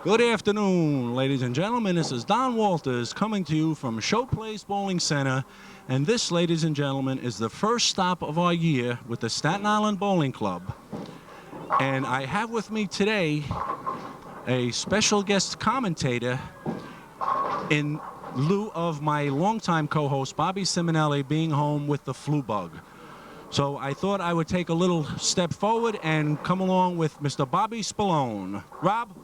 Good afternoon, ladies and gentlemen. This is Don Walters coming to you from Showplace Bowling Center. And this, ladies and gentlemen, is the first stop of our year with the Staten Island Bowling Club. And I have with me today a special guest commentator in lieu of my longtime co-host, Bobby Simonelli, being home with the flu bug. So I thought I would take a little step forward and come along with Mr. Bobby Spallone. Rob?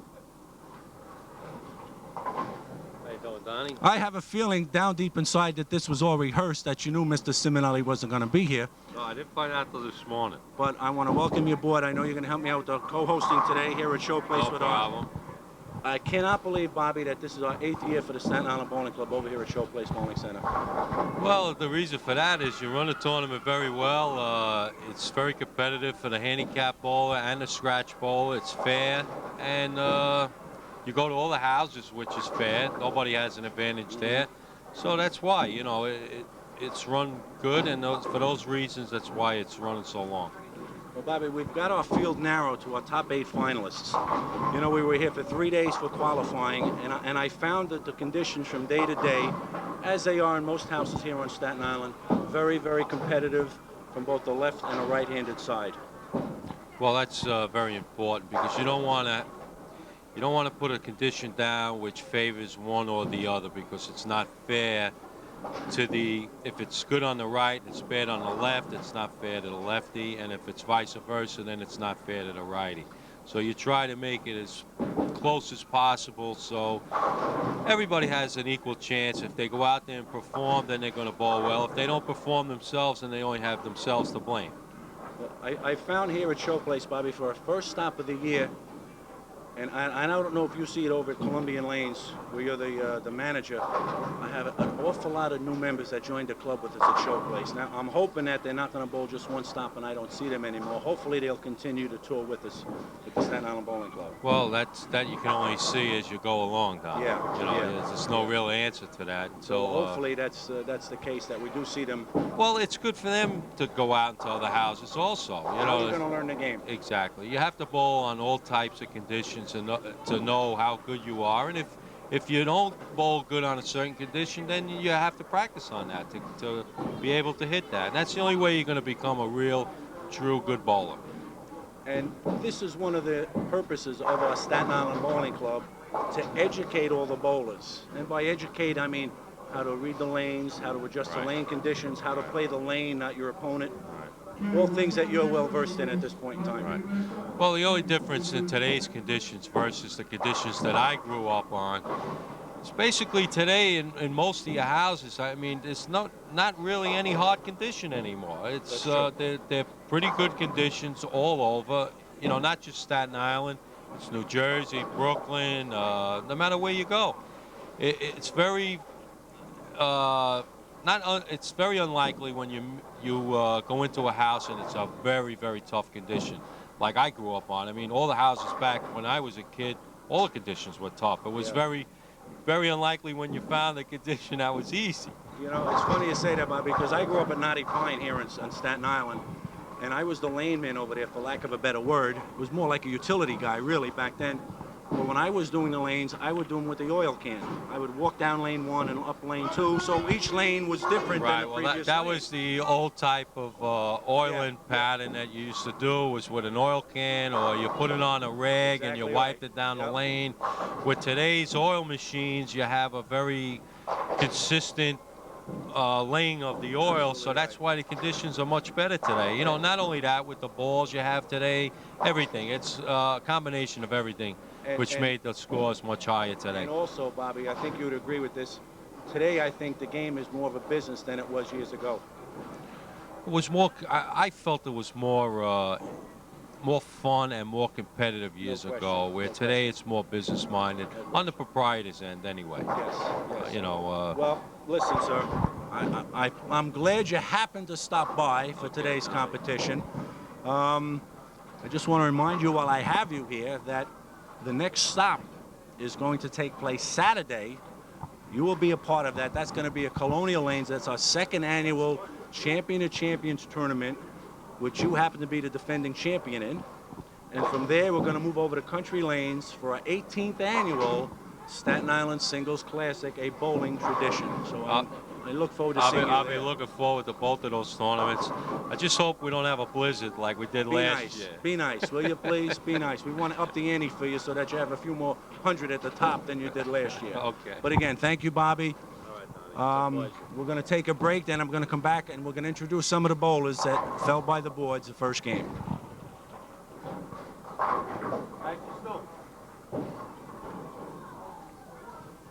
Donnie? I have a feeling down deep inside that this was all rehearsed, that you knew Mr. Simonelli wasn't going to be here. No, I didn't find out till this morning. But I want to welcome you aboard. I know you're going to help me out with the co-hosting today here at Showplace. No problem. I cannot believe, Bobby, that this is our 8th year for the Staten Island Bowling Club over here at Showplace Bowling Center. Well, the reason for that is you run the tournament very well. It's very competitive for the handicap bowler and the scratch bowler. It's fair, and you go to all the houses, which is fair. Nobody has an advantage there. So that's why, you know, it's run good, and for those reasons, that's why it's running so long. Well, Bobby, we've got our field narrowed to our top 8 finalists. You know, we were here for 3 days for qualifying, and I found that the conditions from day to day, as they are in most houses here on Staten Island, very, very competitive from both the left and the right-handed side. Well, that's very important, because you don't want to put a condition down which favors one or the other, because it's not fair to if it's good on the right, it's bad on the left, it's not fair to the lefty, and if it's vice versa, then it's not fair to the righty. So you try to make it as close as possible so everybody has an equal chance. If they go out there and perform, then they're going to bowl well. If they don't perform themselves, then they only have themselves to blame. Well, I found here at Showplace, Bobby, for our first stop of the year, and I don't know if you see it over at Columbian Lanes, where you're the manager. I have an awful lot of new members that joined the club with us at Showplace. Now, I'm hoping that they're not going to bowl just one stop and I don't see them anymore. Hopefully, they'll continue to tour with us at the Staten Island Bowling Club. Well, that you can only see as you go along, Don. Yeah. You know, there's no real answer to that. So hopefully that's the case, that we do see them. Well, it's good for them to go out into other houses also. You know, you're going to learn the game. Exactly. You have to bowl on all types of conditions and to know how good you are, and if you don't bowl good on a certain condition, then you have to practice on that to be able to hit that. And that's the only way you're going to become a real, true good bowler. And this is one of the purposes of our Staten Island Bowling Club, to educate all the bowlers. And by educate, I mean how to read the lanes, how to adjust the lane conditions, how to play the lane, not your opponent. All things that you're well versed in at this point in time. Right. Well, the only difference in today's conditions versus the conditions that I grew up on is basically today in most of your houses, I mean, there's not really any hard condition anymore. It's they're pretty good conditions all over. You know, not just Staten Island. It's New Jersey, Brooklyn. No matter where you go, it's very. It's very unlikely when you go into a house and it's a very, very tough condition, like I grew up on. I mean, all the houses back when I was a kid, all the conditions were tough. It was very, very unlikely when you found a condition that was easy. You know, it's funny you say that, Bob, because I grew up at Knotty Pine here on Staten Island, and I was the lane man over there, for lack of a better word. It was more like a utility guy, really, back then. But when I was doing the lanes, I would do them with the oil can. I would walk down lane 1 and up lane 2, so each lane was different than the previous that lane. was the old type of oiling pattern that you used to do, was with an oil can, or you put it on a rag and you wiped it down the lane. With today's oil machines, you have a very consistent laying of the oil, so that's why the conditions are much better today. You know, not only that, with the balls you have today, everything. It's a combination of everything, which made the scores much higher today. And also, Bobby, I think you would agree with this. Today, I think the game is more of a business than it was years ago. It was more. I felt it was more fun and more competitive years ago. Where today it's more business-minded on the proprietor's end, anyway. Yes. You know. Well, listen, sir. I'm glad you happened to stop by for today's competition. I just want to remind you, while I have you here, that the next stop is going to take place Saturday. You will be a part of that. That's going to be at Colonial Lanes. That's our 2nd annual Champion of Champions tournament, which you happen to be the defending champion in. And from there, we're going to move over to Country Lanes for our 18th annual Staten Island Singles Classic, a bowling tradition. So I look forward to seeing you I'll there. be looking forward to both of those tournaments. I just hope we don't have a blizzard like we did last year. Be nice, will you please? Be nice. We want to up the ante for you so that you have a few more hundred at the top than you did last year. Okay. But again, thank you, Bobby. All right, Donnie. We're going to take a break, then I'm going to come back and we're going to introduce some of the bowlers that fell by the boards the first game.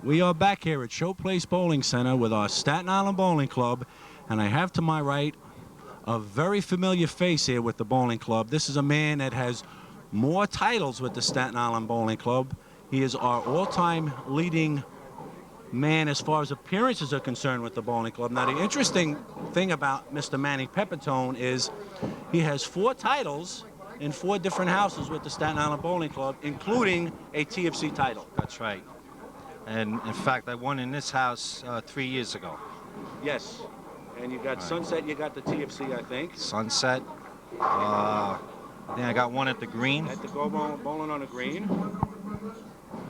We are back here at Showplace Bowling Center with our Staten Island Bowling Club, and I have to my right a very familiar face here with the bowling club. This is a man that has more titles with the Staten Island Bowling Club. He is our all-time leading man as far as appearances are concerned with the bowling club. Now, the interesting thing about Mr. Manny Pepitone is he has 4 titles in 4 different houses with the Staten Island Bowling Club, including a TFC title. That's right. And in fact, I won in this house 3 years ago. Yes. And you got Sunset, you got the TFC, I think. Sunset. Then I got one at the Green. At the bowling on the Green.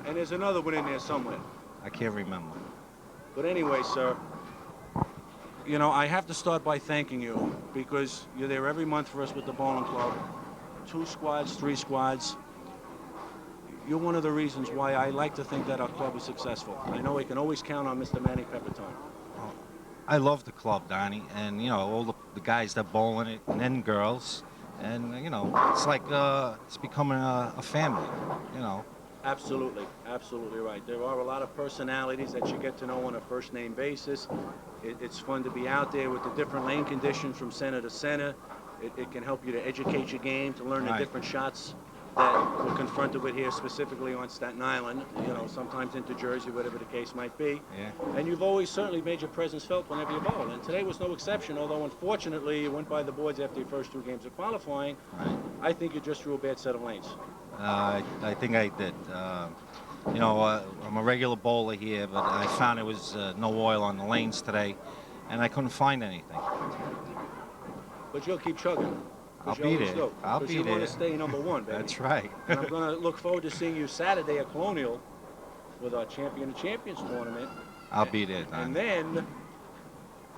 And there's another one in there somewhere. I can't remember. But anyway, sir, you know, I have to start by thanking you because you're there every month for us with the bowling club. 2 squads, 3 squads. You're one of the reasons why I like to think that our club is successful. I know we can always count on Mr. Manny Pepitone. I love the club, Donnie, and you know all the guys that bowl in it, and then girls, and you know it's like it's becoming a family, you know. Absolutely, absolutely right. There are a lot of personalities that you get to know on a first-name basis. It's fun to be out there with the different lane conditions from center to center. It can help you to educate your game, to learn the different shots that we're confronted with here, specifically on Staten Island, you know, sometimes into Jersey, whatever the case might be. Yeah. And you've always certainly made your presence felt whenever you bowl. And today was no exception, although unfortunately you went by the boards after your first 2 games of qualifying. Right. I think you just threw a bad set of lanes. I think I did. You know, I'm a regular bowler here, but I found there was no oil on the lanes today, and I couldn't find anything. But you'll keep chugging. I'll be there. I'll be you there. want to stay number 1, baby. That's right. And I'm going to look forward to seeing you Saturday at Colonial with our Champion of Champions tournament. I'll be there, Donnie. And then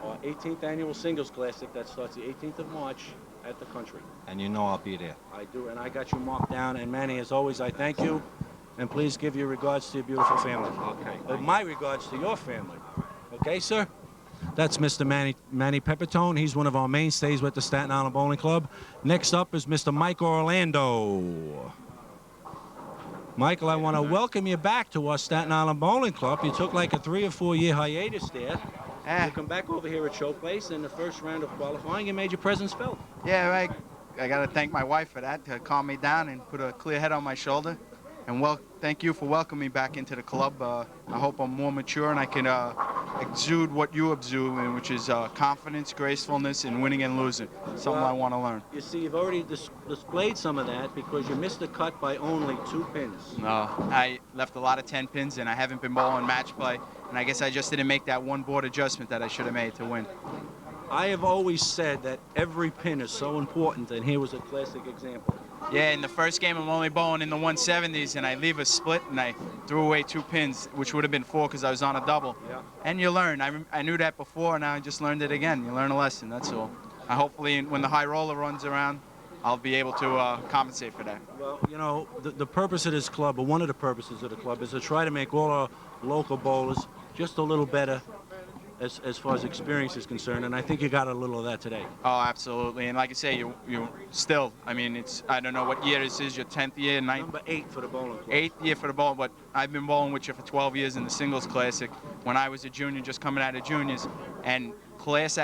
our 18th annual Singles Classic that starts the 18th of March at the Country. And you know I'll be there. I do, and I got you marked down. And Manny, as always, I thank you. And please give your regards to your beautiful family. Okay. My regards to your family. Okay, sir? That's Mr. Manny Pepitone. He's one of our mainstays with the Staten Island Bowling Club. Next up is Mr. Mike Orlando. Michael, I want to welcome you back to our Staten Island Bowling Club. You took like a 3 or 4 year hiatus there. You come back over here at Showplace in the first round of qualifying. You made your presence felt. Yeah, right. I got to thank my wife for that, to calm me down and put a clear head on my shoulder. And thank you for welcoming me back into the club. I hope I'm more mature and I can exude what you exude, which is confidence, gracefulness, and winning and losing. Something I want to learn. You see, you've already displayed some of that because you missed the cut by only 2 pins. No, I left a lot of 10 pins, and I haven't been bowling match play. And I guess I just didn't make that one board adjustment that I should have made to win. I have always said that every pin is so important, and here was a classic example. Yeah, in the first game, I'm only bowling in the 170s, and I leave a split, and I threw away 2 pins, which would have been 4 because I was on a double. Yeah. And you learn. I knew that before, and now I just learned it again. You learn a lesson, that's all. Hopefully, when the high roller runs around, I'll be able to compensate for that. Well, you know, the purpose of this club, or one of the purposes of the club, is to try to make all our local bowlers just a little better as far as experience is concerned, and I think you got a little of that today. Oh, absolutely. And like I say, you still, I mean, I don't know what year this is, your 10th year, 9th? Number 8 for the bowling club. 8th year for the bowling, but I've been bowling with you for 12 years in the Singles Classic when I was a junior, just coming out of juniors. And class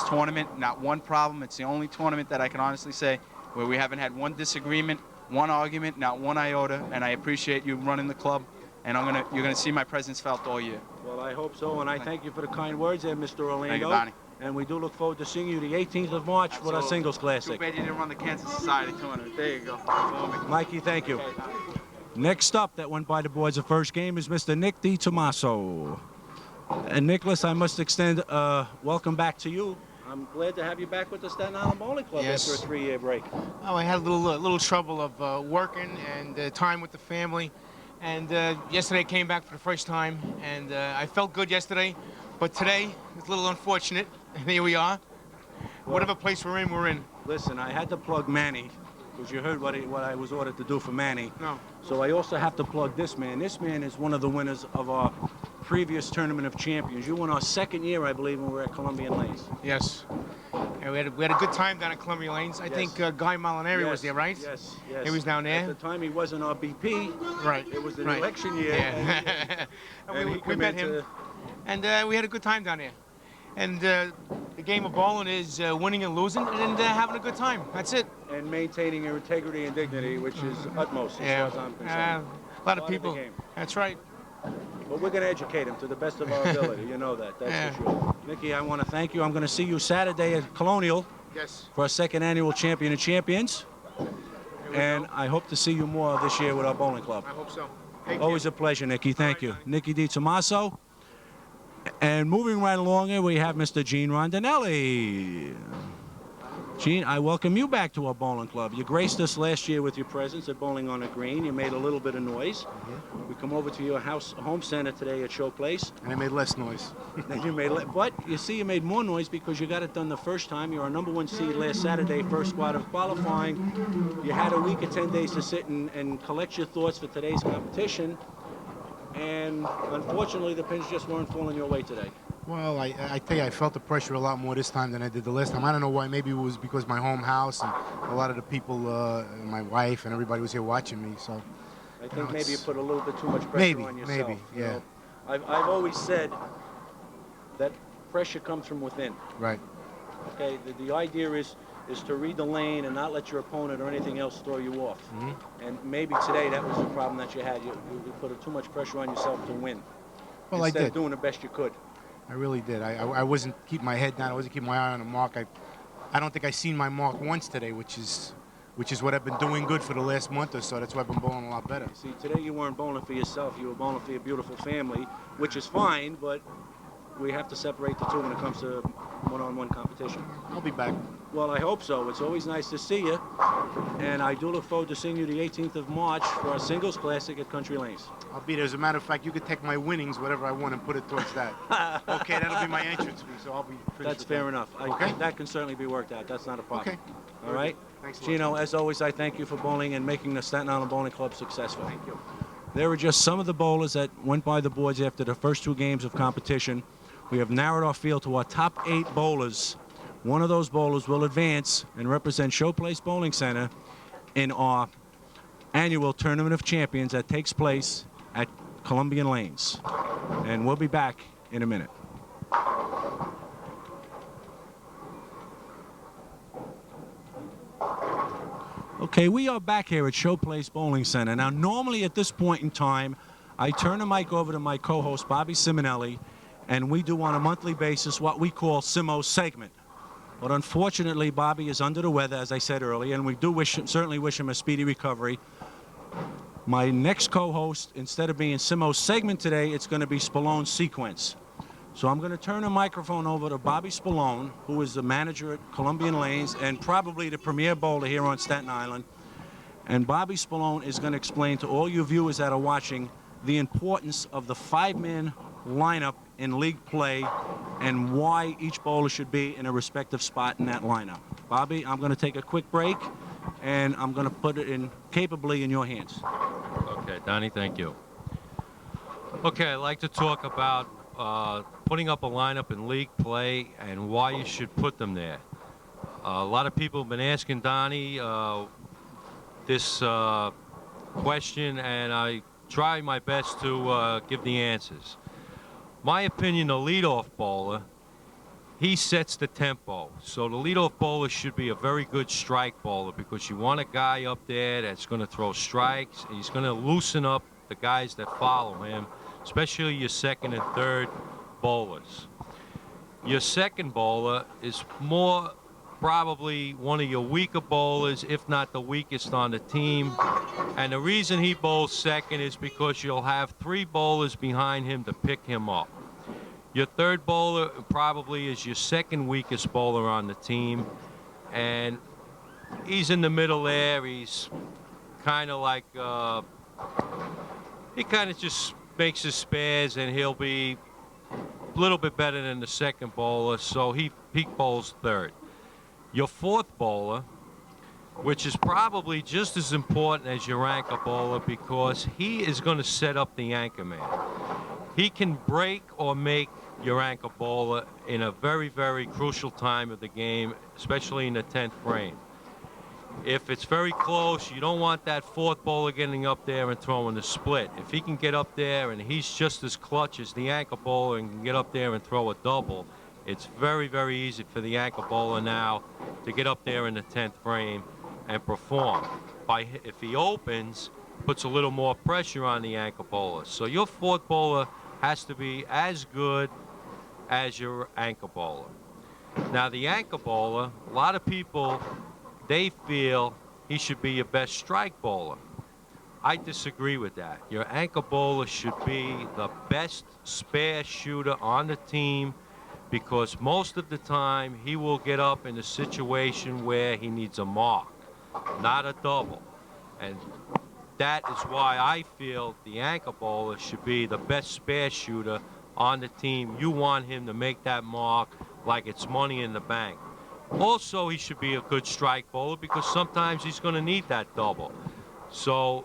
tournament, not one problem. It's the only tournament that I can honestly say where we haven't had one disagreement, one argument, not one iota, and I appreciate you running the club, and you're gonna see my presence felt all year. Well, I hope so, and I thank you for the kind words there, Mr. Orlando. Thank you, Donnie. And we do look forward to seeing you the 18th of March with our Singles Classic. Too bad you didn't run the Cancer Society tournament. There you go. Mikey, thank you. Next up, that went by the boards the first game, is Mr. Nick DiTomaso. And Nicholas, I must extend welcome back to you I'm glad to have you back with the Staten Island Bowling Club Yes. after a 3-year break. Oh, I had a little trouble of working and time with the family. And yesterday I came back for the first time, and I felt good yesterday. But today, it's a little unfortunate, and here we are. Whatever place we're in. Listen, I had to plug Manny, because you heard what I was ordered to do for Manny. No. So I also have to plug this man. This man is one of the winners of our previous Tournament of Champions. You won our second year, I believe, when we were at Columbian Lanes. Yes. Yeah, we had a good time down at Columbia Lanes. I think Guy Molinari was there, right? Yes. He was down there. At the time, he wasn't our BP. Right. It was an right. election year. Yeah. And we met him, and we had a good time down there. And the game of bowling is winning and losing and having a good time. That's it. And maintaining your integrity and dignity, which is utmost as far as I'm concerned. A lot of people. the game. That's right. But we're going to educate him to the best of our ability. You know that. That's for sure. Mickey, I want to thank you. I'm going to see you Saturday at Colonial Yes. for our second annual Champion of Champions. And I hope to see you more this year with our bowling club. I hope so. Thank Always you. a pleasure, Nicky. Thank you. Johnny. Nicky DiTomaso. And moving right along here, we have Mr. Gene Rondinelli. Gene, I welcome you back to our bowling club. You graced us last year with your presence at Bowling on a Green. You made a little bit of noise. We come over to your home center today at Showplace. And I made less noise. And you made, but you see, you made more noise because you got it done the first time. You're our #1 seed last Saturday, first squad of qualifying. You had a week or 10 days to sit and collect your thoughts for today's competition. And unfortunately, the pins just weren't falling your way today. Well, I tell you, I felt the pressure a lot more this time than I did the last time. I don't know why. Maybe it was because my home house and a lot of the people, my wife and everybody was here watching me. So I think maybe you put a little bit too much pressure maybe, on yourself. maybe, you yeah. know. I've always said that pressure comes from within. right. Okay, the idea is to read the lane and not let your opponent or anything else throw you off. And maybe today that was the problem that you had. You put too much pressure on yourself to win. Well, I instead did. of doing the best you could. I really did. I wasn't keeping my head down. I wasn't keeping my eye on the mark. I don't think I seen my mark once today, which is what I've been doing good for the last month or so. That's why I've been bowling a lot better. See, today you weren't bowling for yourself. You were bowling for your beautiful family, which is fine, but we have to separate the two when it comes to one-on-one competition. I'll be back. Well, I hope so. It's always nice to see you, and I do look forward to seeing you the 18th of March for our Singles Classic at Country Lanes. I'll be there. As a matter of fact, you could take my winnings, whatever I want, and put it towards that. Okay, that'll be my entrance fee, so I'll be finished. That's with fair that. enough. Okay. That can certainly be worked out. That's not a problem. Okay. All right? Thanks a lot. Gino, as always, I thank you for bowling and making the Staten Island Bowling Club successful. Thank you. There were just some of the bowlers that went by the boards after the first 2 games of competition. We have narrowed our field to our top 8 bowlers. One of those bowlers will advance and represent Showplace Bowling Center in our annual Tournament of Champions that takes place at Columbian Lanes. And we'll be back in a minute. Okay, we are back here at Showplace Bowling Center. Now, normally at this point in time, I turn the mic over to my co-host, Bobby Simonelli, and we do on a monthly basis what we call Simo's segment. But unfortunately, Bobby is under the weather, as I said earlier, and we do certainly wish him a speedy recovery. My next co-host, instead of being Simo's segment today, it's going to be Spallone's sequence. So I'm going to turn the microphone over to Bobby Spallone, who is the manager at Columbian Lanes and probably the premier bowler here on Staten Island. And Bobby Spallone is going to explain to all you viewers that are watching the importance of the 5-man lineup in league play and why each bowler should be in a respective spot in that lineup. Bobby, I'm going to take a quick break, and I'm going to put it capably in your hands. Okay, Donnie, thank you. Okay, I'd like to talk about putting up a lineup in league play and why you should put them there. A lot of people have been asking Donnie this question, and I try my best to give the answers. My opinion, the leadoff bowler, he sets the tempo. So the leadoff bowler should be a very good strike bowler because you want a guy up there that's going to throw strikes. He's going to loosen up the guys that follow him, especially your second and third bowlers. Your second bowler is more probably one of your weaker bowlers, if not the weakest on the team. And the reason he bowls second is because you'll have 3 bowlers behind him to pick him up. Your third bowler probably is your second weakest bowler on the team, and he's in the middle there. He's kind of like he kind of just makes his spares, and he'll be a little bit better than the second bowler, so he bowls third. Your fourth bowler, which is probably just as important as your anchor bowler, because he is going to set up the anchor man. He can break or make your anchor bowler in a very, very crucial time of the game, especially in the 10th frame. If it's very close, you don't want that fourth bowler getting up there and throwing the split. If he can get up there and he's just as clutch as the anchor bowler and can get up there and throw a double, it's very, very easy for the anchor bowler now to get up there in the 10th frame and perform. If he opens, puts a little more pressure on the anchor bowler. So your fourth bowler has to be as good as your anchor bowler. Now the anchor bowler, a lot of people, they feel he should be your best strike bowler. I disagree with that. Your anchor bowler should be the best spare shooter on the team, because most of the time he will get up in a situation where he needs a mark, not a double. And that is why I feel the anchor bowler should be the best spare shooter on the team. You want him to make that mark like it's money in the bank. Also, he should be a good strike bowler, because sometimes he's going to need that double. So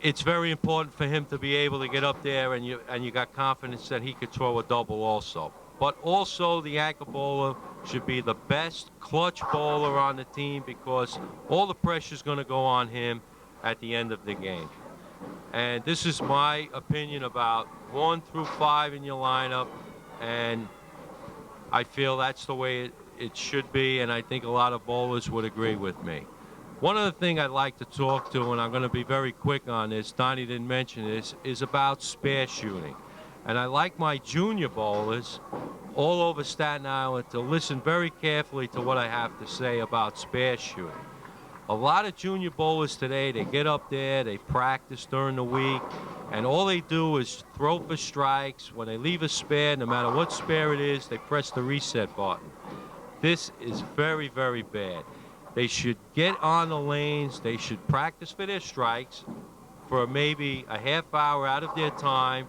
it's very important for him to be able to get up there and you got confidence that he could throw a double also. But also the anchor bowler should be the best clutch bowler on the team, because all the pressure is going to go on him at the end of the game. And this is my opinion about 1 through 5 in your lineup, and I feel that's the way it should be, and I think a lot of bowlers would agree with me. One other thing I'd like to talk to, and I'm going to be very quick on this, Donnie didn't mention this, is about spare shooting. And I like my junior bowlers all over Staten Island to listen very carefully to what I have to say about spare shooting. A lot of junior bowlers today, they get up there, they practice during the week, and all they do is throw for strikes. When they leave a spare, no matter what spare it is, they press the reset button. This is very, very bad. They should get on the lanes, they should practice for their strikes for maybe a half hour out of their time.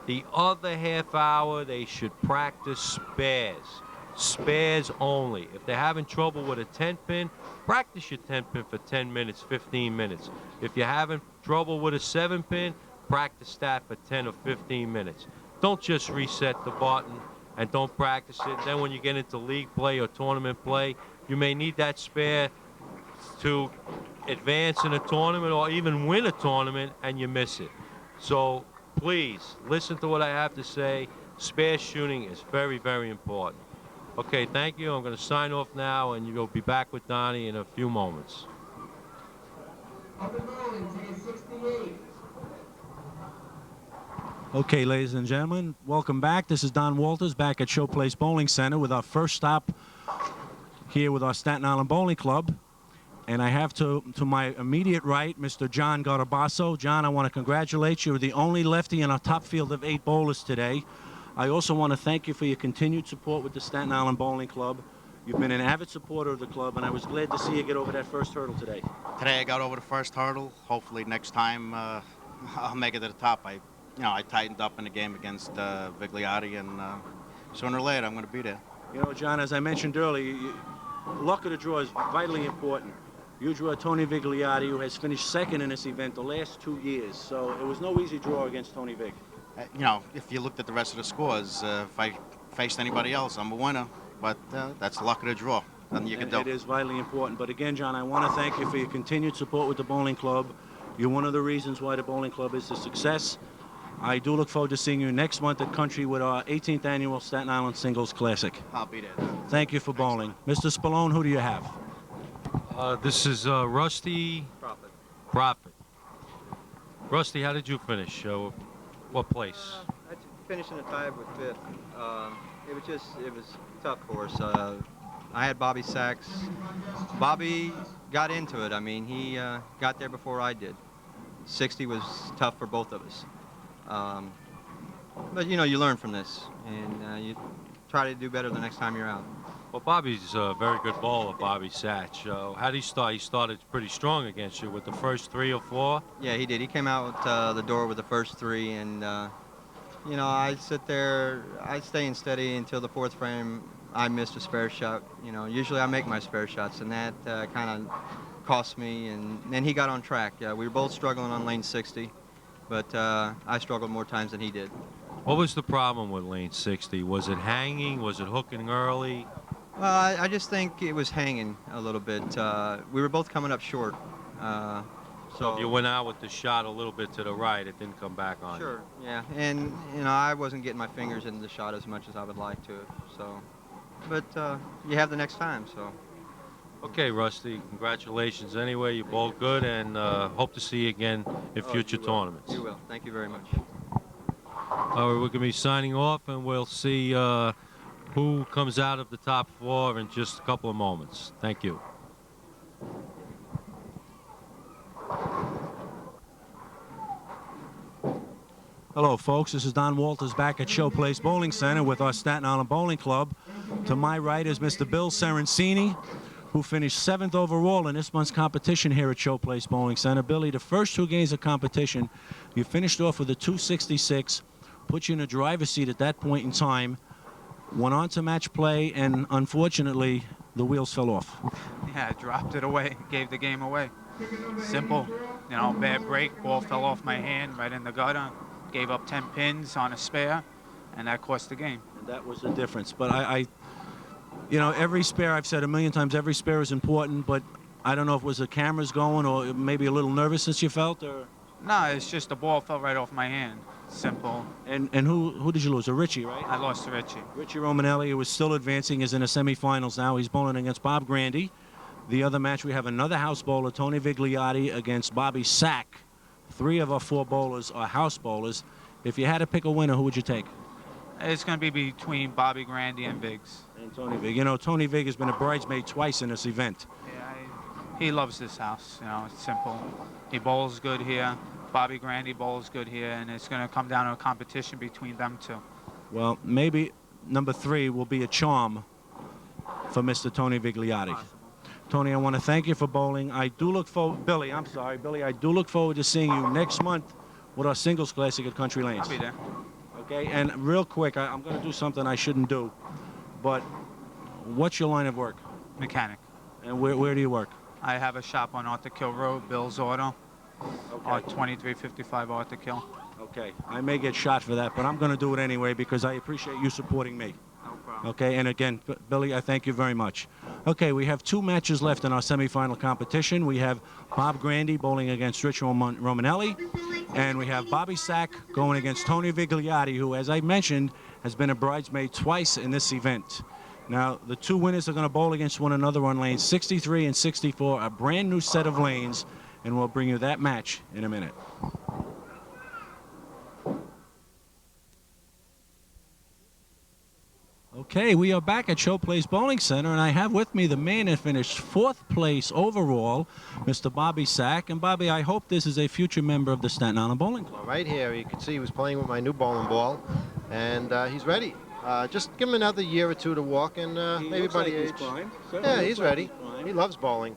The other half hour, they should practice spares. Spares only. If they're having trouble with a 10-pin, practice your 10-pin for 10 minutes, 15 minutes. If you're having trouble with a 7-pin, practice that for 10 or 15 minutes. Don't just reset the button and don't practice it. Then when you get into league play or tournament play, you may need that spare to advance in a tournament or even win a tournament, and you miss it. So please, listen to what I have to say. Spare shooting is very, very important. Okay, thank you. I'm going to sign off now, and you'll be back with Donnie in a few moments. Okay, ladies and gentlemen, welcome back. This is Don Walters back at Showplace Bowling Center with our first stop here with our Staten Island Bowling Club. And I have to my immediate right, Mr. John Garbasso. John, I want to congratulate you. You're the only lefty in our top field of 8 bowlers today. I also want to thank you for your continued support with the Staten Island Bowling Club. You've been an avid supporter of the club, and I was glad to see you get over that first hurdle today. Today I got over the first hurdle. Hopefully next time I'll make it to the top. I tightened up in the game against Vigliotti, and sooner or later I'm going to be there. You know, John, as I mentioned earlier, luck of the draw is vitally important. You drew Tony Vigliotti, who has finished second in this event the last 2 years, so it was no easy draw against Tony Vig. If you looked at the rest of the scores, if I faced anybody else, I'm a winner. But that's the luck of the draw. Nothing you can do. It is vitally important. But again, John, I want to thank you for your continued support with the bowling club. You're one of the reasons why the bowling club is a success. I do look forward to seeing you next month at Country with our 18th annual Staten Island Singles Classic. I'll be there. Thank you for bowling. Mr. Spallone, who do you have? This is Rusty Prophet. Rusty, how did you finish? What place? I finished in a tie with 5th. It was tough for us. I had Bobby Sachs. Bobby got into it. I mean, he got there before I did. 60 was tough for both of us. But you know, you learn from this, and you try to do better the next time you're out. Well, Bobby's a very good bowler, Bobby Satch. How did he start? He started pretty strong against you with the first 3 or 4. Yeah, he did. He came out the door with the first 3, and you know, I sit there, I stay steady until the 4th frame. I missed a spare shot. You know, usually I make my spare shots, and that kind of cost me. And then he got on track. Yeah, we were both struggling on lane 60, but I struggled more times than he did. What was the problem with lane 60? Was it hanging? Was it hooking early? Well, I just think it was hanging a little bit. We were both coming up short. So if you went out with the shot a little bit to the right, it didn't come back on you. Sure, yeah. And, you know, I wasn't getting my fingers in the shot as much as I would like to. So, but you have the next time, so. Okay, Rusty, congratulations anyway. You bowled good, and hope to see you again in future tournaments. You will. Thank you very much. All right, we're going to be signing off, and we'll see who comes out of the top 4 in just a couple of moments. Thank you. Hello, folks. This is Don Walters back at Showplace Bowling Center with our Staten Island Bowling Club. To my right is Mr. Bill Serencini, who finished 7th overall in this month's competition here at Showplace Bowling Center. Billy, the first 2 games of competition, you finished off with a 266, put you in a driver's seat at that point in time, went on to match play, and unfortunately, the wheels fell off. Yeah, I dropped it away, gave the game away. Simple. You know, bad break, ball fell off my hand right in the gutter. Gave up 10 pins on a spare, and that cost the game. And that was the difference. But you know, every spare, I've said a million times, every spare is important, but I don't know if it was the cameras going or maybe a little nervousness you felt, or? No, it's just the ball fell right off my hand. Simple. And who did you lose? A Richie, right? I lost to Richie. Richie Romanelli, who is still advancing, is in the semifinals now. He's bowling against Bob Grande. The other match, we have another house bowler, Tony Vigliotti, against Bobby Sack. 3 of our 4 bowlers are house bowlers. If you had to pick a winner, who would you take? It's going to be between Bobby Grande and Viggs. And Tony Vig. You know, Tony Vig has been a bridesmaid twice in this event. Yeah, he loves this house. You know, it's simple. He bowls good here. Bobby Grande bowls good here, and it's going to come down to a competition between them 2. Well, maybe number 3 will be a charm for Mr. Tony Vigliotti. Possible. Tony, I want to thank you for bowling. I do look forward, Billy, I'm sorry, Billy, I do look forward to seeing you next month with our singles classic at Country Lanes. I'll be there. Okay, and real quick, I'm going to do something I shouldn't do, but what's your line of work? Mechanic. And where do you work? I have a shop on Arthur Kill Road, Bill's Auto, Okay. 2355 Arthur Kill. Okay, I may get shot for that, but I'm going to do it anyway because I appreciate you supporting me. No problem. Okay, and again, Billy, I thank you very much. Okay, we have 2 matches left in our semifinal competition. We have Bob Grande bowling against Rich Romanelli, and we have Bobby Sack going against Tony Vigliotti, who, as I mentioned, has been a bridesmaid twice in this event. Now, the 2 winners are going to bowl against one another on lanes 63 and 64, a brand new set of lanes, and we'll bring you that match in a minute. Okay, we are back at Showplace Bowling Center, and I have with me the man that finished 4th place overall, Mr. Bobby Sack. And Bobby, I hope this is a future member of the Staten Island Bowling Club. Right here, you can see he was playing with my new bowling ball, and he's ready. Just give him another year or 2 to walk, and maybe by the age. Yeah, he's ready. He loves bowling.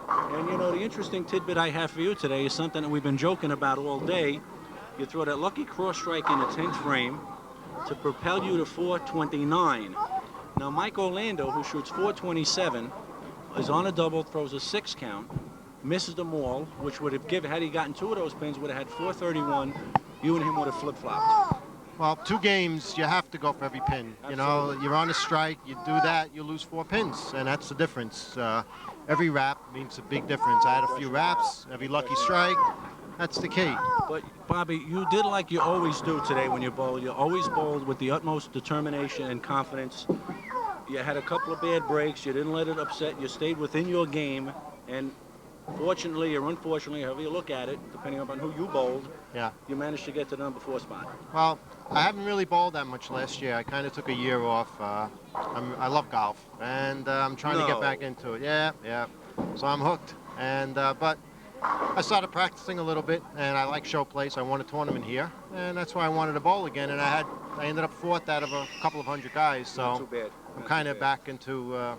And you know, the interesting tidbit I have for you today is something that we've been joking about all day. You throw that lucky cross strike in the 10th frame to propel you to 429. Now, Mike Orlando, who shoots 427, is on a double, throws a 6 count, misses them all, which would have given, had he gotten 2 of those pins, would have had 431. You and him would have flip-flopped. Well, 2 games, you have to go for every pin. Absolutely. You know, you're on a strike, you do that, you lose 4 pins, and that's the difference. Every wrap means a big difference. I had a few wraps, every lucky strike, that's the key. But, Bobby, you did like you always do today when you bowl. You always bowled with the utmost determination and confidence. You had a couple of bad breaks. You didn't let it upset. You stayed within your game. And fortunately or unfortunately, however you look at it, depending upon who you bowled, Yeah. you managed to get to the number 4 spot. Well, I haven't really bowled that much last year. I kind of took a year off. I love golf, and I'm trying to get back into it. Yeah. So I'm hooked. And but I started practicing a little bit, and I like Showplace. I won a tournament here, and that's why I wanted to bowl again. And I ended up fourth out of a couple of hundred guys, so Not too bad. I'm kind of back into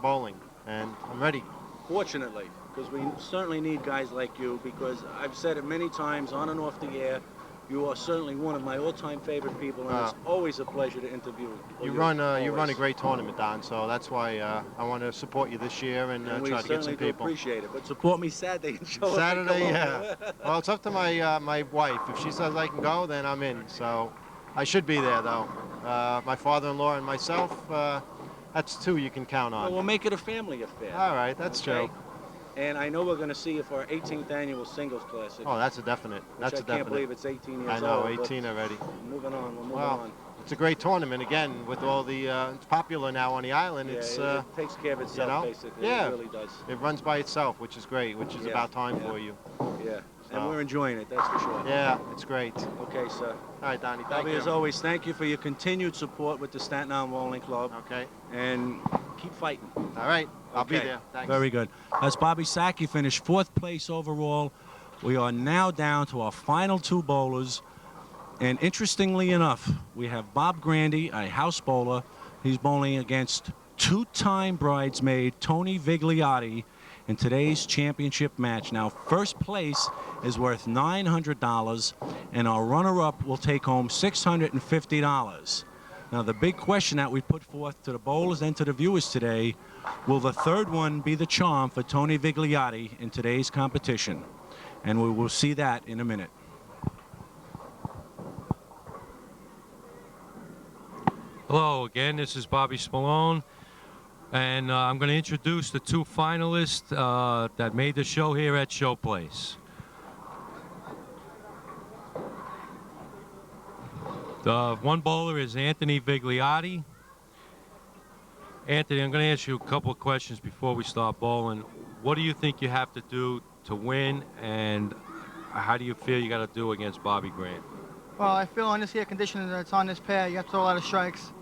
bowling, and I'm ready. Fortunately, because we certainly need guys like you, because I've said it many times on and off the air, you are certainly one of my all-time favorite people, and it's always a pleasure to interview you. You run a great tournament, Don, so that's why I want to support you this year and try to get some people. We certainly do appreciate it, but support me Saturday and show up. Saturday, yeah. Well, it's up to my wife. If she says I can go, then I'm in. So I should be there, though. My father-in-law and myself, that's two you can count on. Well, we'll make it a family affair. All right, that's true. And I know we're going to see you for our 18th annual singles classic. Oh, that's a definite. I can't believe it's 18 years old. I know, 18 already. Moving on, we're moving well, on. It's a great tournament, again, with all the, it's popular now on the island. Yeah, it's, it takes care of itself, you know? basically. Yeah. It really does. It runs by itself, which is great, which is about time for you. Yeah, So. and we're enjoying it, that's for sure. Yeah, it's great. Okay, sir. All right, Donnie, thank Bobby, you. as always, thank you for your continued support with the Staten Island Bowling Club. Okay. And keep fighting. All right, I'll be Okay. there. Thanks. Very good. That's Bobby Sack. Finished 4th place overall. We are now down to our final 2 bowlers. And interestingly enough, we have Bob Grande, a house bowler. He's bowling against 2-time bridesmaid Tony Vigliotti in today's championship match. Now, first place is worth $900, and our runner-up will take home $650. Now, the big question that we put forth to the bowlers and to the viewers today, will the third one be the charm for Tony Vigliotti in today's competition? And we will see that in a minute. Hello again, this is Bobby Spallone, and I'm going to introduce the 2 finalists that made the show here at Showplace. The one bowler is Anthony Vigliotti. Anthony, I'm going to ask you a couple of questions before we start bowling. What do you think you have to do to win, and how do you feel you got to do against Bobby Grant? Well, I feel on this here condition that's on this pair, you have to throw a lot of strikes.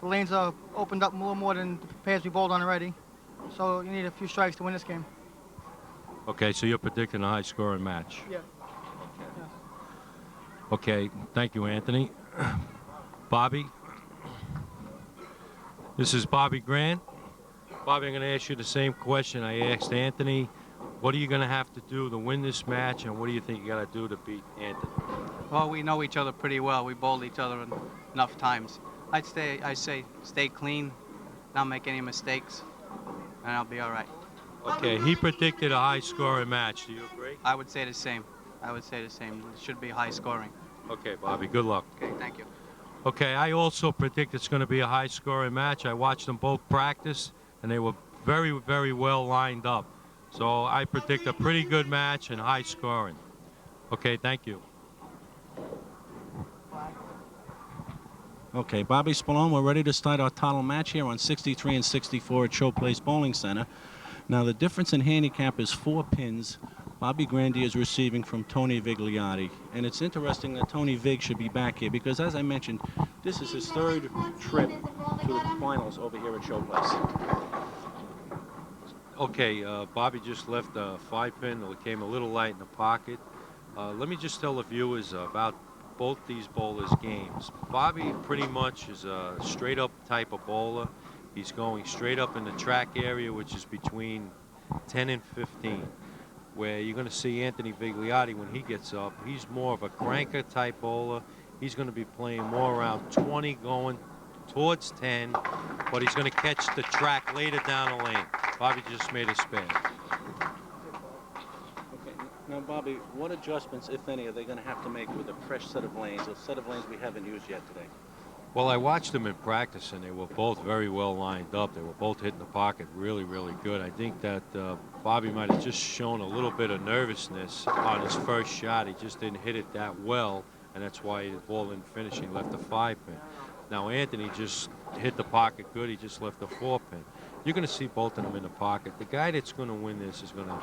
The lanes are opened up a little more than the pairs we bowled on already. So you need a few strikes to win this game. Okay, so you're predicting a high-scoring match. Yeah. Okay, thank you, Anthony. Bobby, this is Bobby Grant. Bobby, I'm going to ask you the same question I asked Anthony. What are you going to have to do to win this match, and what do you think you got to do to beat Anthony? Well, we know each other pretty well. We bowled each other enough times. I say stay clean, not make any mistakes, and I'll be all right. Okay, he predicted a high-scoring match. Do you agree? I would say the same. I would say the same. It should be high scoring. Okay, Bobby, good luck. Okay, thank you. Okay, I also predict it's going to be a high-scoring match. I watched them both practice, and they were very, very well lined up. So I predict a pretty good match and high scoring. Okay, thank you. Okay, Bobby Spallone, we're ready to start our title match here on 63 and 64 at Showplace Bowling Center. Now, the difference in handicap is 4 pins. Bobby Grande is receiving from Tony Vigliotti. And it's interesting that Tony Vig should be back here because, as I mentioned, this is his 3rd trip to the finals over here at Showplace. Okay, Bobby just left a 5-pin. It came a little light in the pocket. Let me just tell the viewers about both these bowlers' games. Bobby pretty much is a straight-up type of bowler. He's going straight up in the track area, which is between 10 and 15. Where you're going to see Anthony Vigliotti when he gets up. He's more of a cranker type bowler. He's going to be playing more around 20 going towards 10, but he's going to catch the track later down the lane. Bobby just made a spare. Okay, now Bobby, what adjustments, if any, are they going to have to make with a fresh set of lanes, a set of lanes we haven't used yet today? Well, I watched them in practice, and they were both very well lined up. They were both hitting the pocket really, really good. I think that Bobby might have just shown a little bit of nervousness on his first shot. He just didn't hit it that well, and that's why the ball didn't finish. He left a 5-pin. Now, Anthony just hit the pocket good. He just left a 4-pin. You're going to see both of them in the pocket. The guy that's going to win this is going to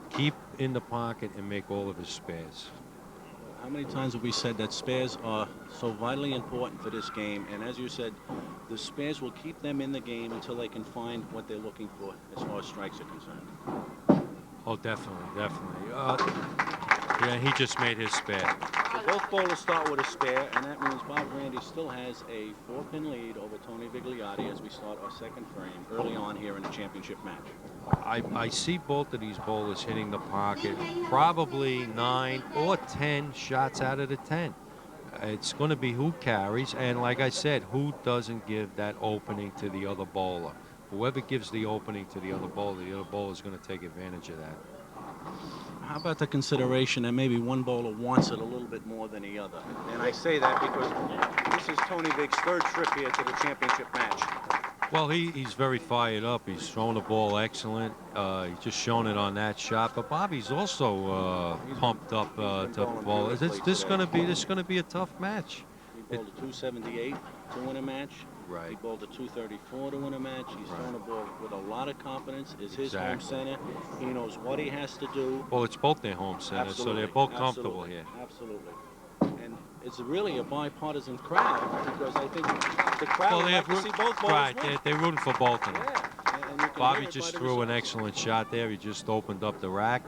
keep in the pocket and make all of his spares. How many times have we said that spares are so vitally important for this game? And as you said, the spares will keep them in the game until they can find what they're looking for as far as strikes are concerned. Oh, definitely, definitely. Yeah, he just made his spare. So both bowlers start with a spare, and that means Bob Grande still has a 4-pin lead over Tony Vigliotti as we start our second frame early on here in the championship match. I see both of these bowlers hitting the pocket probably 9 or 10 shots out of the 10. It's going to be who carries, and like I said, who doesn't give that opening to the other bowler. Whoever gives the opening to the other bowler is going to take advantage of that. How about the consideration that maybe one bowler wants it a little bit more than the other? And I say that because this is Tony Vig's third trip here to the championship match. Well, he's very fired up. He's thrown the ball excellent. He's just shown it on that shot. But Bobby's also pumped up to bowl. This going to be a tough match. He bowled a 278 to win a match. Right. He bowled a 234 to win a match. He's thrown the ball with a lot of confidence. It's his home center. He knows what he has to do. Well, it's both their home centers, so they're both comfortable here. Absolutely. And it's really a bipartisan crowd because I think the crowd would like to see both bowlers win. They're rooting for both of them. Yeah. Bobby just threw an excellent shot there. He just opened up the rack.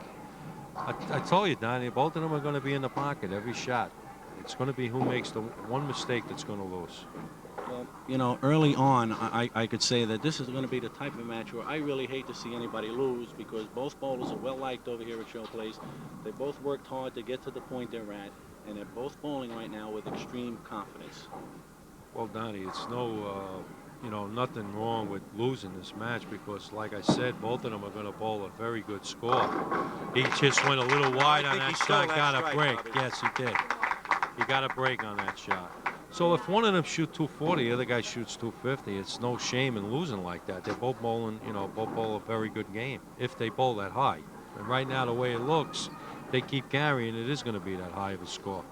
I told you, Donnie, both of them are going to be in the pocket every shot. It's going to be who makes the one mistake that's going to lose. Well, you know, early on, I could say that this is going to be the type of match where I really hate to see anybody lose because both bowlers are well liked over here at Showplace. They both worked hard to get to the point they're at, and they're both bowling right now with extreme confidence. Well, Donnie, it's nothing wrong with losing this match because, like I said, both of them are going to bowl a very good score. He just went a little wide on that shot, got a break. Bobby. Yes, he did. He got a break on that shot. So if one of them shoots 240, the other guy shoots 250, it's no shame in losing like that. They're both bowling, both bowl a very good game if they bowl that high. And right now, the way it looks, they keep carrying, it is going to be that high of a score.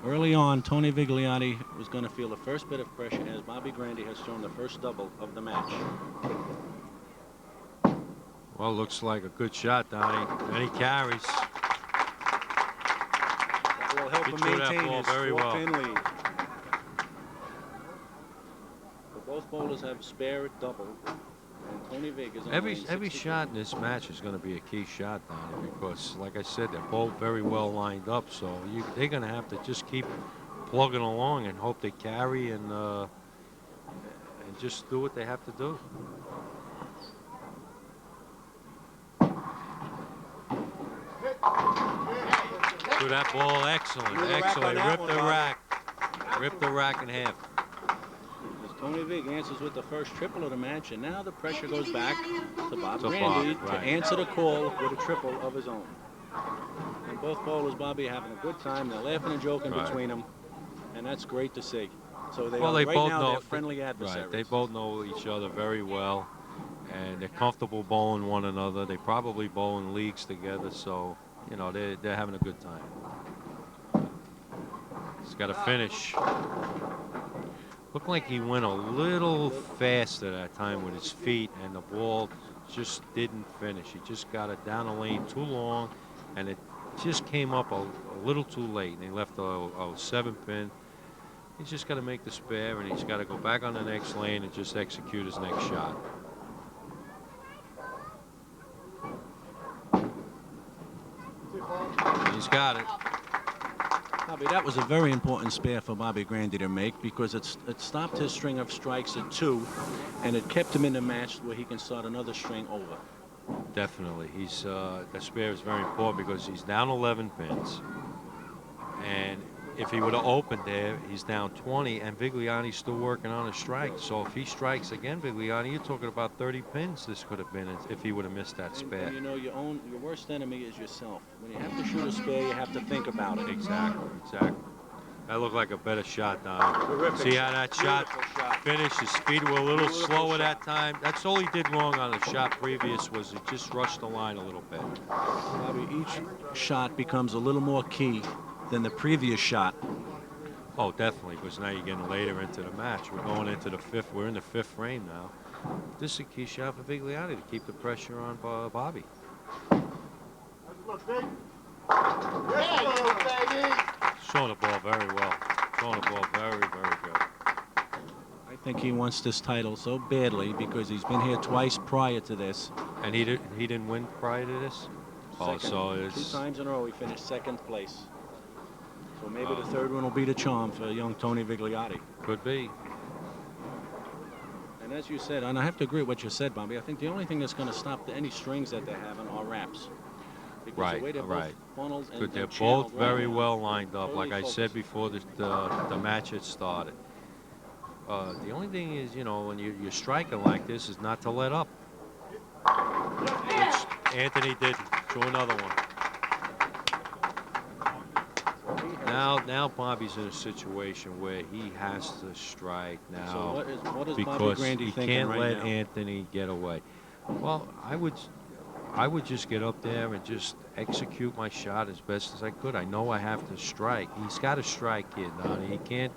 Early on, Tony Vigliotti was going to feel the first bit of pressure as Bobby Grande has thrown the first double of the match. Well, looks like a good shot, Donnie. And he carries. That will help him maintain his 4-pin lead. But both bowlers have spare double. And Tony Vig is every shot in this match is going to be a key shot, Donnie, because, like I said, they're both very well lined up. So they're going to have to just keep plugging along and hope they carry and just do what they have to do. Threw that ball excellent, excellent. Ripped the rack in half. Tony Vig answers with the first triple of the match, and now the pressure goes back to Bob Grande to answer the call with a triple of his own. And both bowlers, Bobby, are having a good time. They're laughing and joking between them, and that's great to see. So they both know they're friendly adversaries. Right, they both know each other very well, and they're comfortable bowling one another. They probably bowl in leagues together, so they're having a good time. He's got to finish. Looked like he went a little faster that time with his feet, and the ball just didn't finish. He just got it down the lane too long, and it just came up a little too late, and he left a 7-pin. He's just got to make the spare, and he's got to go back on the next lane and just execute his next shot. He's got it. Bobby, that was a very important spare for Bobby Grande to make because it stopped his string of strikes at 2, and it kept him in the match where he can start another string over. Definitely. That spare is very important because he's down 11 pins. And if he would have opened there, he's down 20, and Vigliotti's still working on a strike. So if he strikes again, Vigliotti, you're talking about 30 pins this could have been if he would have missed that spare. And, your worst enemy is yourself. When you have to shoot a spare, you have to think about it. Exactly. That looked like a better shot, Don. See how that shot finished? His feet were a little slower that time. That's all he did wrong on the shot previous was he just rushed the line a little bit. Bobby, each shot becomes a little more key than the previous shot. Oh, definitely, because now you're getting later into the match. We're going into the 5th. We're in the 5th frame now. This is a key shot for Vigliotti to keep the pressure on Bobby. Showing the ball very well. Showing the ball very, very good. I think he wants this title so badly because he's been here twice prior to this. And he didn't win prior to this? Oh, Second. so it's 2 times in a row he finished second place. So maybe Oh. the third one will be the charm for young Tony Vigliotti. could be. And as you said, and I have to agree with what you said, Bobby, I think the only thing that's going to stop any strings that they're having are wraps. Because Right, the way they're right. both funneled and, Good. They're and channeled both very right now, well lined up. totally Like I focused. said before the match had started. The only thing is, you know, when you're striking like this, is not to let up. Which Anthony didn't. Threw another one. Now Bobby's in a situation where he has to strike now. So what is Bobby because Grande he thinking can't right let now? Anthony get away. Well, I would just get up there and just execute my shot as best as I could. I know I have to strike. He's got to strike here, Donnie. He can't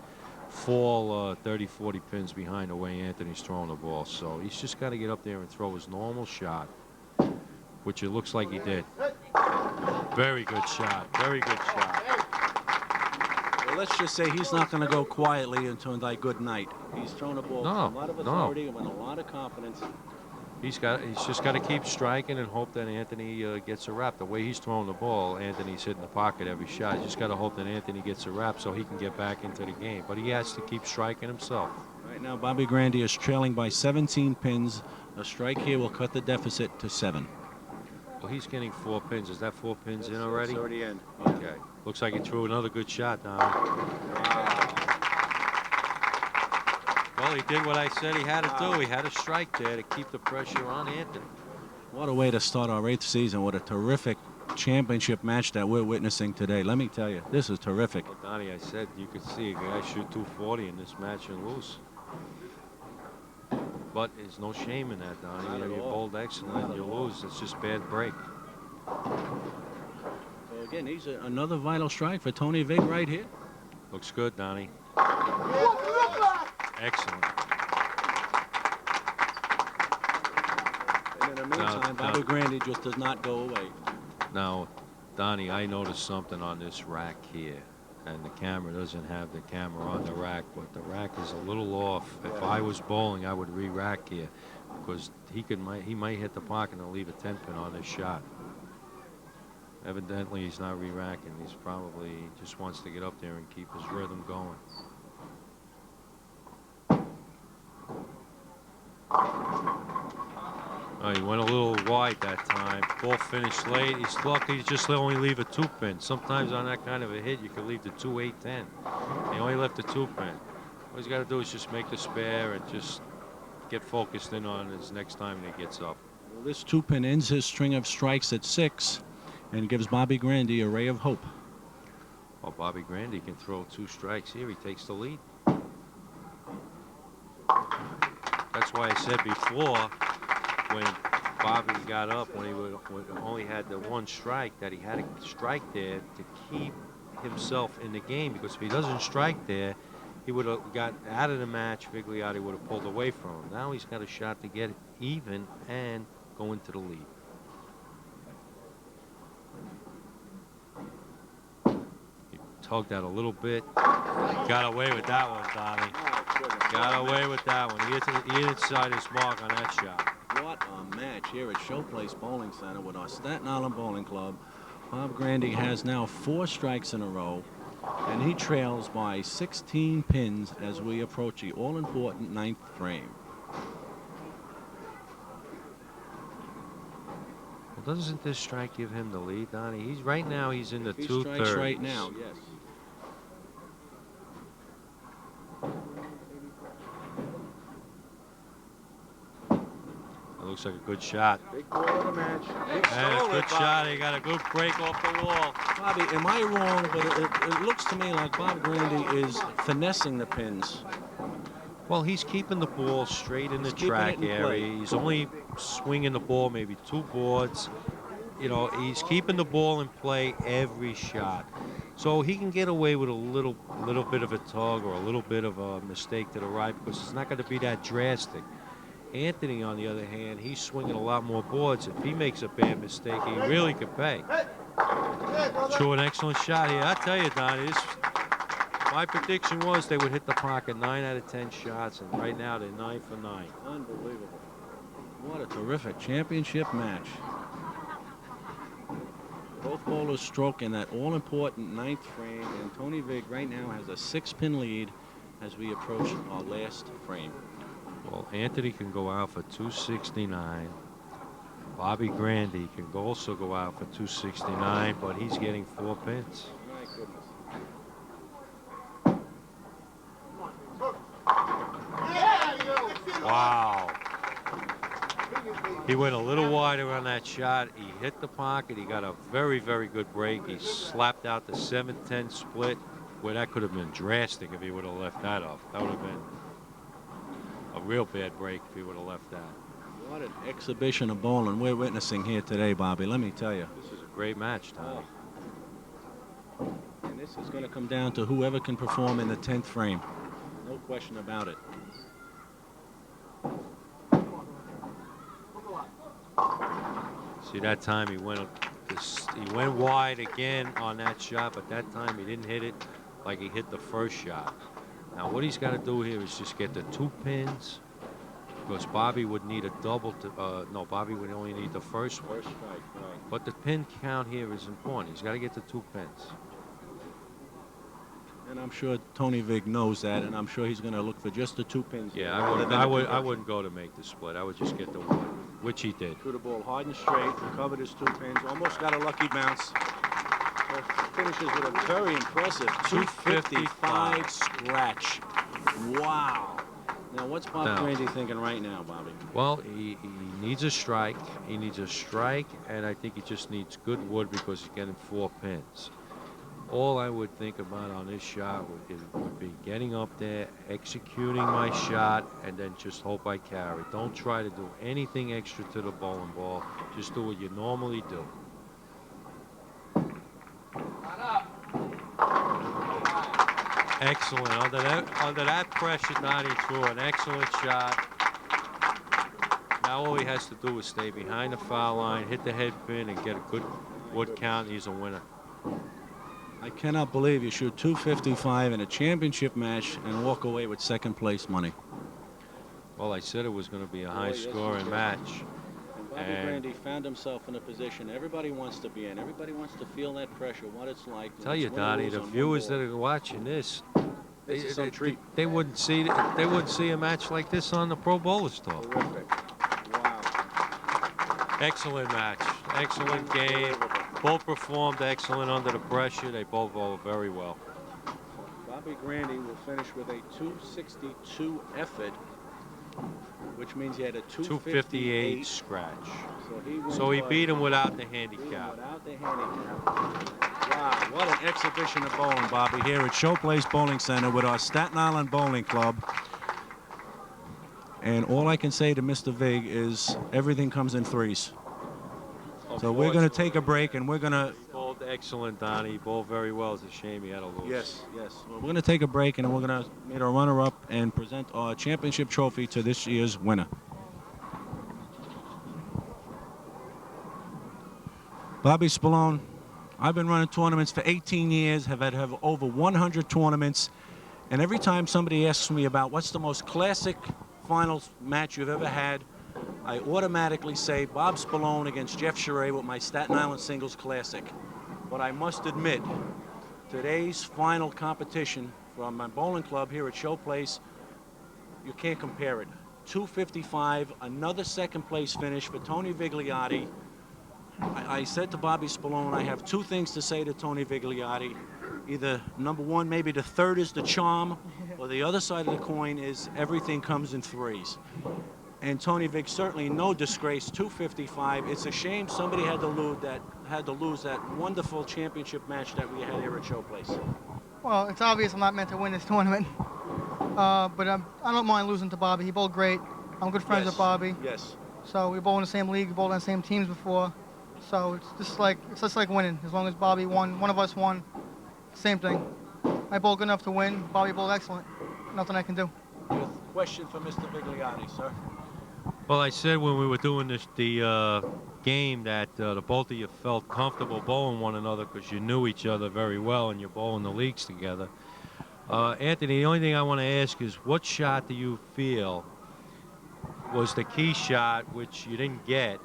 fall 30, 40 pins behind the way Anthony's throwing the ball. So he's just got to get up there and throw his normal shot, which it looks like he did. Very good shot. Very good shot. Well, let's just say he's not going to go quietly until like good night. He's thrown the ball with a lot of authority and with a lot of confidence. He's just got to keep striking and hope that Anthony gets a wrap. The way he's throwing the ball, Anthony's hitting the pocket every shot. He's just got to hope that Anthony gets a wrap so he can get back into the game. But he has to keep striking himself. Right now, Bobby Grande is trailing by 17 pins. A strike here will cut the deficit to 7. Well, he's getting 4 pins. Is that 4 pins in It's already? already in. Okay. Looks like he threw another good shot down. Well, he did what I said he had to do. He had a strike there to keep the pressure on Anthony. What a way to start our 8th season. What a terrific championship match that we're witnessing today. Let me tell you, this is terrific. Well, Donnie, I said you could see a guy shoot 240 in this match and lose. But there's no shame in that, Donnie. You know, you bowled excellent, you lose. It's just bad break. So again, he's another vital strike for Tony Vig right here. Looks good, Donnie. Excellent. And in the meantime, Bobby Grande just does not go away. Now, Donnie, I noticed something on this rack here. And the camera doesn't have the camera on the rack, but the rack is a little off. If I was bowling, I would re-rack here because he might hit the pocket and leave a 10-pin on this shot. Evidently, he's not re-racking. He's probably just wants to get up there and keep his rhythm going. Oh, he went a little wide that time. Ball finished late. He's lucky he just only leave a 2-pin. Sometimes on that kind of a hit, you can leave the 2, 8, 10. He only left the 2-pin. All he's got to do is just make the spare and just get focused in on his next time that he gets up. Well, this 2-pin ends his string of strikes at 6 and gives Bobby Grande a ray of hope. Well, Bobby Grande can throw 2 strikes here. He takes the lead. That's why I said before, when Bobby got up, when he only had the 1 strike, that he had to strike there to keep himself in the game, because if he doesn't strike there, he would have got out of the match. Vigliotti would have pulled away from him. Now he's got a shot to get even and go into the lead. He tugged out a little bit. Got away with that one, Donnie. Got away with that one. He hit inside his mark on that shot. What a match here at Showplace Bowling Center with our Staten Island Bowling Club. Bob Grande has now 4 strikes in a row, and he trails by 16 pins as we approach the all-important 9th frame. Well, doesn't this strike give him the lead, Donnie? He's right now. He's in the 2/3. He strikes right now, yes. Looks like a good shot. Big ball of the match. And a good shot. He got a good break off the wall. Bobby, am I wrong? But it looks to me like Bob Grande is finessing the pins. Well, he's keeping the ball straight in the track area. He's only swinging the ball maybe 2 boards. You know, he's keeping the ball in play every shot. So he can get away with a little bit of a tug or a little bit of a mistake to the right, because it's not going to be that drastic. Anthony, on the other hand, he's swinging a lot more boards. If he makes a bad mistake, he really could pay. Threw an excellent shot here. I tell you, Donnie, my prediction was they would hit the pocket 9 out of 10 shots, and right now they're 9 for 9. Unbelievable. What a terrific championship match. Both bowlers stroke in that all-important ninth frame, and Tony Vig right now has a 6-pin lead as we approach our last frame. Well, Anthony can go out for 269. Bobby Grande can also go out for 269, but he's getting 4 pins. My goodness. Wow. He went a little wider on that shot. He hit the pocket. He got a very, very good break. He slapped out the 7-10 split, where that could have been drastic if he would have left that off. That would have been a real bad break if he would have left that. What an exhibition of bowling we're witnessing here today, Bobby. Let me tell you. This is a great match, Tommy. And this is going to come down to whoever can perform in the 10th frame. No question about it. See, that time he went wide again on that shot, but that time he didn't hit it like he hit the first shot. Now what he's got to do here is just get the 2 pins, because Bobby would need a double to, no, Bobby would only need the first one. First strike, right. But the pin count here is important. He's got to get the 2 pins. And I'm sure Tony Vig knows that, and I'm sure he's going to look for just the 2 pins. Yeah, I wouldn't go to make the split. I would just get the 1, which he did. Threw the ball hard and straight, recovered his 2 pins, almost got a lucky bounce. So finishes with a very impressive 255 scratch. Wow. Now, what's Bob Grande thinking right now, Bobby? Well, he needs a strike. He needs a strike, and I think he just needs good wood because he's getting 4 pins. All I would think about on this shot would be getting up there, executing my shot, and then just hope I carry. Don't try to do anything extra to the bowling ball. Just do what you normally do. Excellent. Under that pressure, Donnie threw an excellent shot. Now all he has to do is stay behind the foul line, hit the head pin, and get a good wood count. He's a winner. I cannot believe you shoot 255 in a championship match and walk away with 2nd place money. Well, I said it was going to be a high-scoring match. And Bobby Grande found himself in a position everybody wants to be in. Everybody wants to feel that pressure, what it's like. Tell you, Donnie, the viewers that are watching this, they wouldn't see a match like this on the Pro Bowlers Tour. Terrific. Wow. Excellent match. Excellent game. Both performed excellent under the pressure. They both bowled very well. Bobby Grande will finish with a 262 effort, which means he had a 258 scratch. So he beat him without the handicap. Without the handicap. Wow, what an exhibition of bowling, Bobby, here at Showplace Bowling Center with our Staten Island Bowling Club. And all I can say to Mr. Vig is everything comes in threes. So we're going to take a break, and we're going to... He bowled excellent, Donnie. He bowled very well. It's a shame he had to lose. Yes, yes. Well, we're going to take a break, and we're going to meet our runner-up and present our championship trophy to this year's winner. Bobby Spallone, I've been running tournaments for 18 years, have over 100 tournaments, and every time somebody asks me about what's the most classic finals match you've ever had, I automatically say Bob Spallone against Jeff Charest with my Staten Island Singles Classic. But I must admit, today's final competition from my bowling club here at Showplace, you can't compare it. 255, another 2nd place finish for Tony Vigliotti. I said to Bobby Spallone, I have 2 things to say to Tony Vigliotti. Either number 1, maybe the 3rd is the charm, or the other side of the coin is everything comes in threes. And Tony Vig, certainly no disgrace, 255. It's a shame somebody had to lose that wonderful championship match that we had here at Showplace. Well, it's obvious I'm not meant to win this tournament, but I don't mind losing to Bobby. He bowled great. I'm good friends with Bobby. Yes. So we bowl in the same league, we bowled on the same teams before. So it's just like winning. As long as Bobby won, one of us won, same thing. I bowled good enough to win. Bobby bowled excellent. Nothing I can do. Question for Mr. Vigliotti, sir. Well, I said when we were doing the game that the both of you felt comfortable bowling one another because you knew each other very well and you're bowling the leagues together. Anthony, the only thing I want to ask is what shot do you feel was the key shot which you didn't get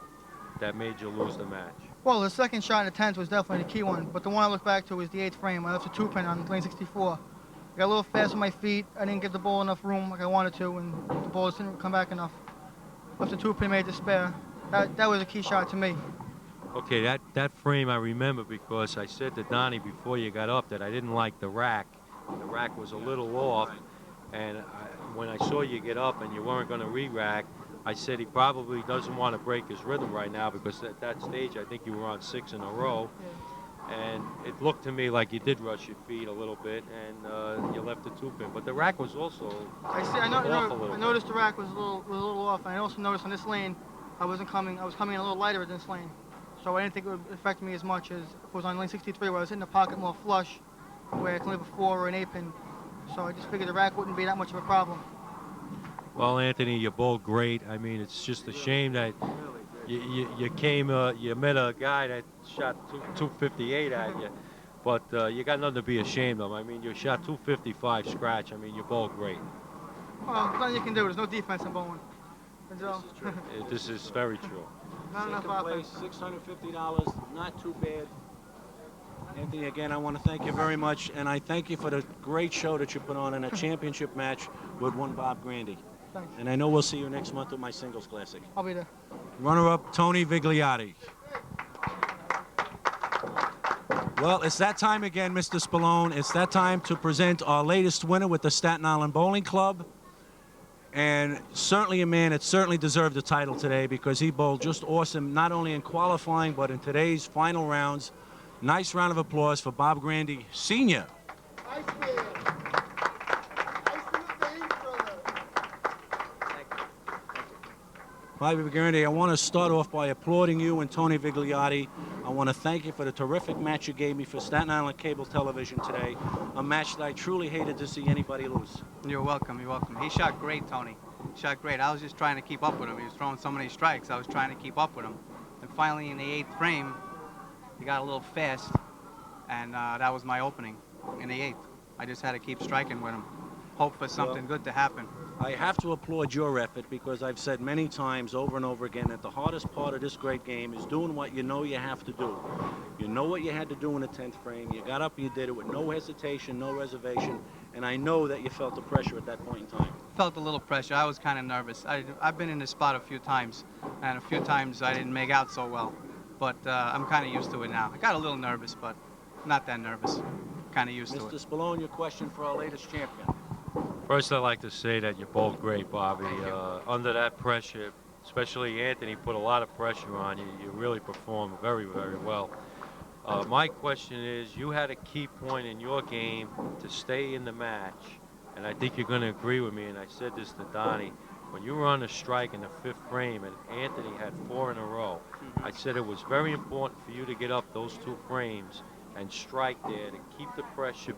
that made you lose the match? Well, the second shot in the 10th was definitely the key one, but the one I look back to was the 8th frame. I left a 2-pin on lane 64. I got a little fast with my feet. I didn't give the ball enough room like I wanted to, and the ball just didn't come back enough. Left a 2-pin, made the spare. That was a key shot to me. Okay, that frame I remember because I said to Donnie before you got up that I didn't like the rack. The rack was a little off, and when I saw you get up and you weren't going to re-rack, I said he probably doesn't want to break his rhythm right now because at that stage I think you were on 6 in a row. And it looked to me like you did rush your feet a little bit, and you left the 2-pin. But the rack was also off a little I noticed the rack was a little off, and I also noticed on this lane I was coming in a little lighter than this lane. So I didn't think it would affect me as much as if it was on lane 63 where I was hitting the pocket more flush, where I can leave a 4 or an 8-pin. So I just figured the rack wouldn't be that much of a problem. Well, Anthony, you bowled great. I mean, it's just a shame that you met a guy that shot 258 at you, but you got nothing to be ashamed of. I mean, you shot 255 scratch. I mean, you bowled great. Well, there's nothing you can do. There's no defense in bowling. This is very true. Not enough offense. $650, not too bad. Anthony, again, I want to thank you very much, and I thank you for the great show that you put on in a championship match with one Bob Grande. Thanks. And I know we'll see you next month with my singles classic. I'll be there. Runner-up, Tony Vigliotti. Well, it's that time again, Mr. Spallone. It's that time to present our latest winner with the Staten Island Bowling Club. And certainly a man that certainly deserved the title today because he bowled just awesome, not only in qualifying, but in today's final rounds. Nice round of applause for Bob Grande, Sr. Bobby Grande, I want to start off by applauding you and Tony Vigliotti. I want to thank you for the terrific match you gave me for Staten Island Cable Television today, a match that I truly hated to see anybody lose. You're welcome, you're welcome. He shot great, Tony. He shot great. I was just trying to keep up with him. He was throwing so many strikes, I was trying to keep up with him. And finally, in the 8th frame, he got a little fast, and that was my opening in the 8th. I just had to keep striking with him. Hope for something good to happen. I have to applaud your effort because I've said many times over and over again that the hardest part of this great game is doing what you know you have to do. You know what you had to do in the 10th frame. You got up and you did it with no hesitation, no reservation, and I know that you felt the pressure at that point in time. Felt a little pressure. I was kind of nervous. I've been in this spot a few times, and a few times I didn't make out so well. But I'm kind of used to it now. I got a little nervous, but not that nervous. Kind of used to it. Mr. Spallone, your question for our latest champion. First, I'd like to say that you bowled great, Bobby. Under that pressure, especially Anthony put a lot of pressure on you. You really performed very, very well. My question is, you had a key point in your game to stay in the match, and I think you're going to agree with me, and I said this to Donnie. When you were on a strike in the 5th frame and Anthony had 4 in a row, I said it was very important for you to get up those 2 frames and strike there to keep the pressure,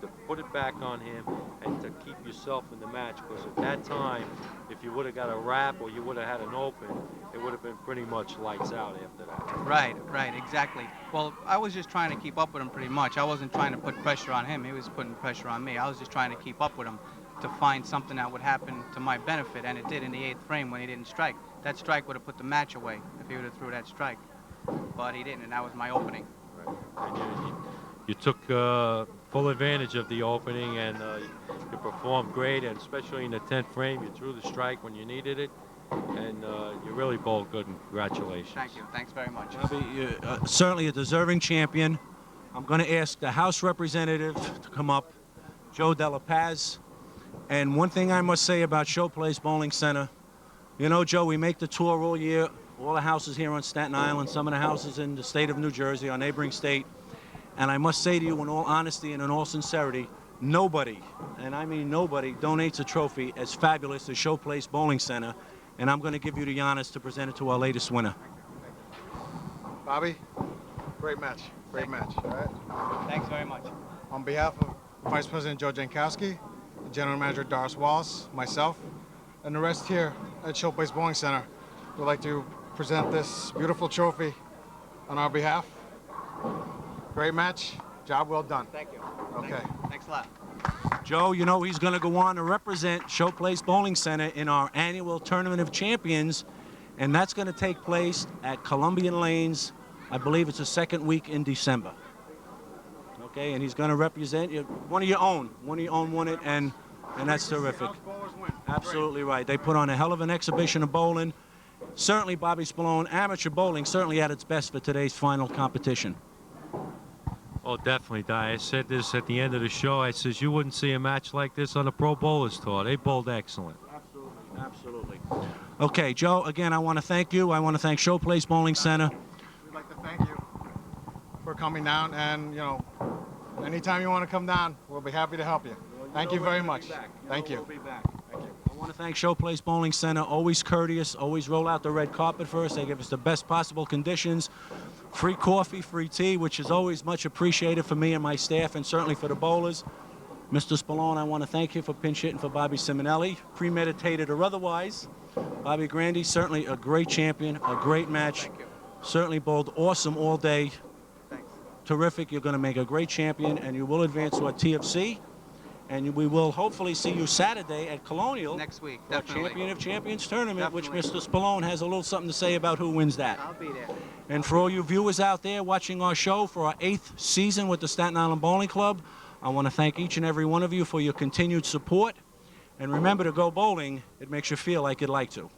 to put it back on him, and to keep yourself in the match. Because at that time, if you would have got a wrap or you would have had an open, it would have been pretty much lights out after that. Right, exactly. Well, I was just trying to keep up with him pretty much. I wasn't trying to put pressure on him. He was putting pressure on me. I was just trying to keep up with him to find something that would happen to my benefit, and it did in the 8th frame when he didn't strike. That strike would have put the match away if he would have threw that strike. But he didn't, and that was my opening. Right. And you took full advantage of the opening, and you performed great, and especially in the 10th frame, you threw the strike when you needed it, and you really bowled good, and congratulations. Thank you. Thanks very much. Bobby, you're certainly a deserving champion. I'm going to ask the House representative to come up, Joe Della Paz. And one thing I must say about Showplace Bowling Center, you know, Joe, we make the tour all year, all the houses here on Staten Island, some of the houses in the state of New Jersey, our neighboring state. And I must say to you in all honesty and in all sincerity, nobody, and I mean nobody, donates a trophy as fabulous as Showplace Bowling Center. And I'm going to give you the honors to present it to our latest winner. Bobby, great match. Great match. All right. Thanks very much. On behalf of Vice President Joe Jankowski, General Manager Doris Wallace, myself, and the rest here at Showplace Bowling Center, we'd like to present this beautiful trophy on our behalf. Great match. Job well done. Thank you. Okay. Thanks a lot. Joe, you know he's going to go on to represent Showplace Bowling Center in our annual Tournament of Champions, and that's going to take place at Columbian Lanes I believe it's the second week in December. Okay, and he's going to represent you. One of your own won it, and that's terrific. Absolutely right. They put on a hell of an exhibition of bowling. Certainly, Bobby Spallone, amateur bowling certainly at its best for today's final competition. Oh, definitely, Di. I said this at the end of the show. I says you wouldn't see a match like this on the Pro Bowlers Tour. They bowled excellent. Absolutely, absolutely. Okay, Joe, again, I want to thank you. I want to thank Showplace Bowling Center. We'd like to thank you for coming down, and you know, anytime you want to come down, we'll be happy to help you. Thank you very much. Thank you. I want to thank Showplace Bowling Center, always courteous, always roll out the red carpet for us. They give us the best possible conditions. Free coffee, free tea, which is always much appreciated for me and my staff, and certainly for the bowlers. Mr. Spallone, I want to thank you for pinch hitting for Bobby Simonelli, premeditated or otherwise. Bobby Grande, certainly a great champion, a great match. Thank you. Certainly bowled awesome all day. Thanks. Terrific. You're going to make a great champion, and you will advance to a TFC. And we will hopefully see you Saturday at Colonial. Next week, our definitely. Champion of Champions tournament, Definitely. which Mr. Spallone has a little something to say about who wins that. I'll be there. And for all you viewers out there watching our show for our 8th season with the Staten Island Bowling Club, I want to thank each and every one of you for your continued support. And remember, to go bowling, it makes you feel like you'd like to.